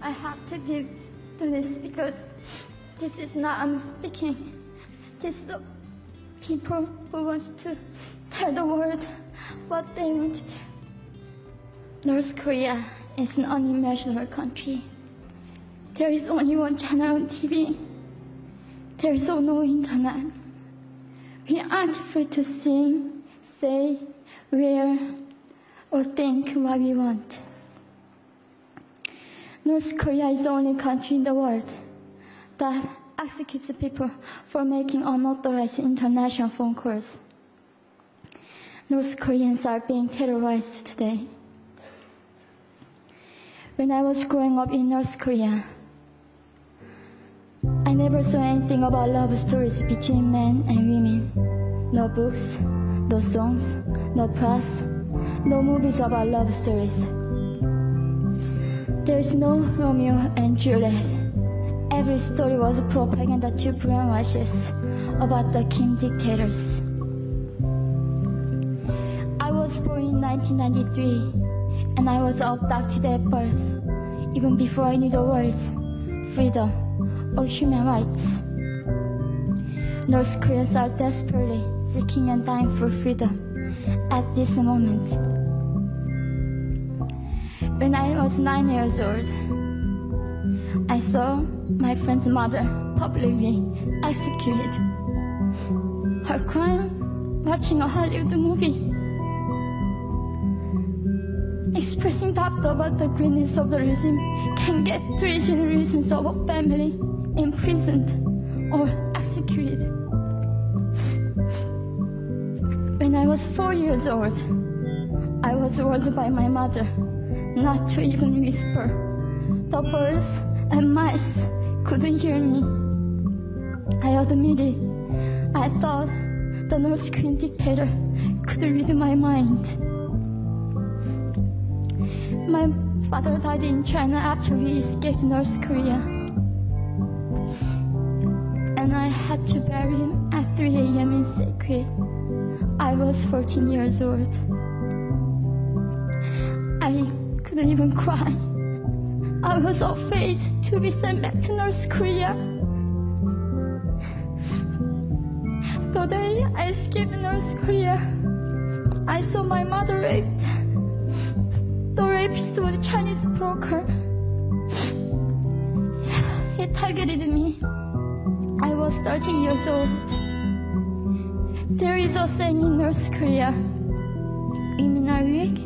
I have to give to this because this is not I'm speaking. This is the people who want to tell the world what they want to tell. North Korea is an unimaginable country. There is only one channel on TV. There is no internet. We aren't free to sing, say, wear, or think what we want. North Korea is the only country in the world that executes people for making unauthorized international phone calls. North Koreans are being terrorized today. When I was growing up in North Korea, I never saw anything about love stories between men and women. No books, no songs, no press, no movies about love stories. There is no Romeo and Juliet. Every story was propaganda to brainwashes about the Kim dictators. I was born in 1993, and I was abducted at birth, even before I knew the words freedom or human rights. North Koreans are desperately seeking and dying for freedom at this moment. When I was 9 years old, I saw my friend's mother publicly executed. Her crime, watching a Hollywood movie, expressing doubt about the greatness of the regime can get 3 generations of a family imprisoned or executed. When I was 4 years old, I was warned by my mother not to even whisper. The birds and mice couldn't hear me. I admitted I thought the North Korean dictator could read my mind. My father died in China after we escaped North Korea, and I had to bury him at 3 a.m. in secret. I was 14 years old. I couldn't even cry. I was afraid to be sent back to North Korea. The day I escaped North Korea, I saw my mother raped. The rapist was a Chinese broker. He targeted me. I was 13 years old. There is a saying in North Korea: women are weak,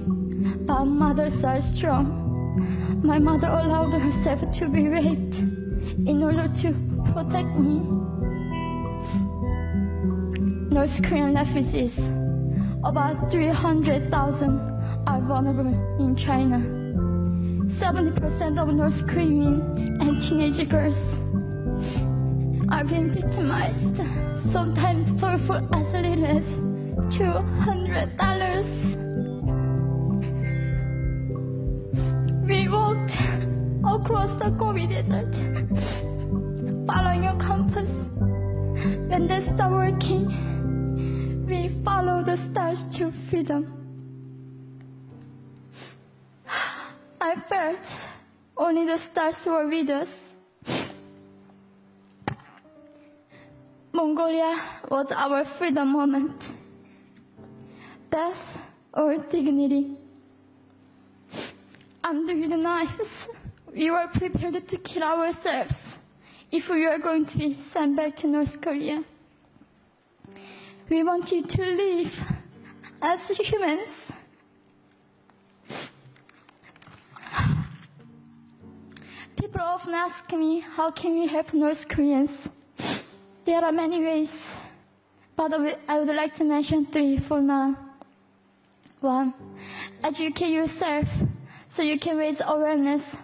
but mothers are strong. My mother allowed herself to be raped in order to protect me. North Korean refugees, about 300,000, are vulnerable in China. 70% of North Korean and teenage girls are being victimized, sometimes sold for as little as $200. We walked across the Gobi Desert, following a compass. When they stopped working, we followed the stars to freedom. I felt only the stars were with us. Mongolia was our freedom moment. Death or dignity. Armed with knives, we were prepared to kill ourselves if we were going to be sent back to North Korea. We wanted to live as humans. People often ask me, how can we help North Koreans? There are many ways, but I would like to mention 3 for now. 1, educate yourself so you can raise awareness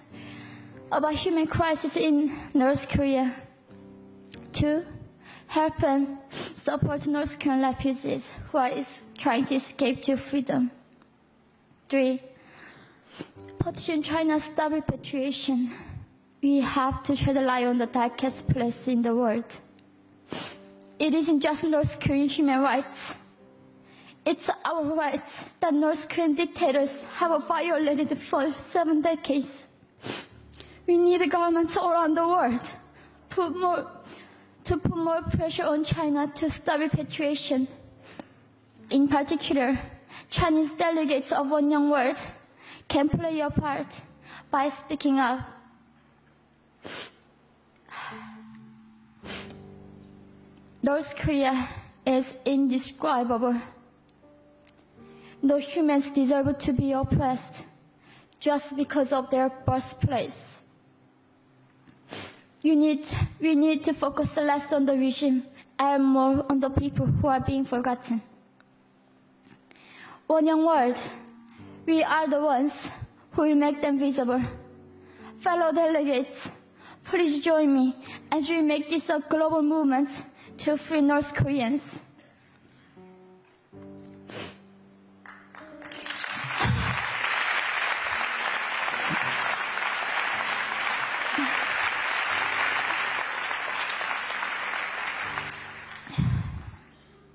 about human crisis in North Korea. 2, help and support North Korean refugees who are trying to escape to freedom. 3, petition China's stop repatriation. We have to shed a light on the darkest place in the world. It isn't just North Korean human rights. It's our right that North Korean dictators have violated for 7 decades. We need governments around the world to put more pressure on China to stop repatriation. In particular, Chinese delegates of One Young World can play a part by speaking up. North Korea is indescribable. No humans deserve to be oppressed just because of their birthplace. We need to focus less on the regime and more on the people who are being forgotten. One Young World, we are the ones who will make them visible. Fellow delegates, please join me as we make this a global movement to free North Koreans.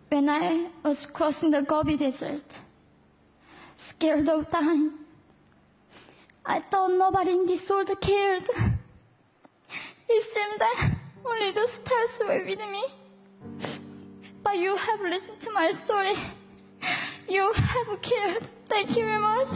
When I was crossing the Gobi Desert, scared of dying, I thought nobody in this world cared. It seemed that only the stars were with me. But you have listened to my story. You have cared. Thank you very much.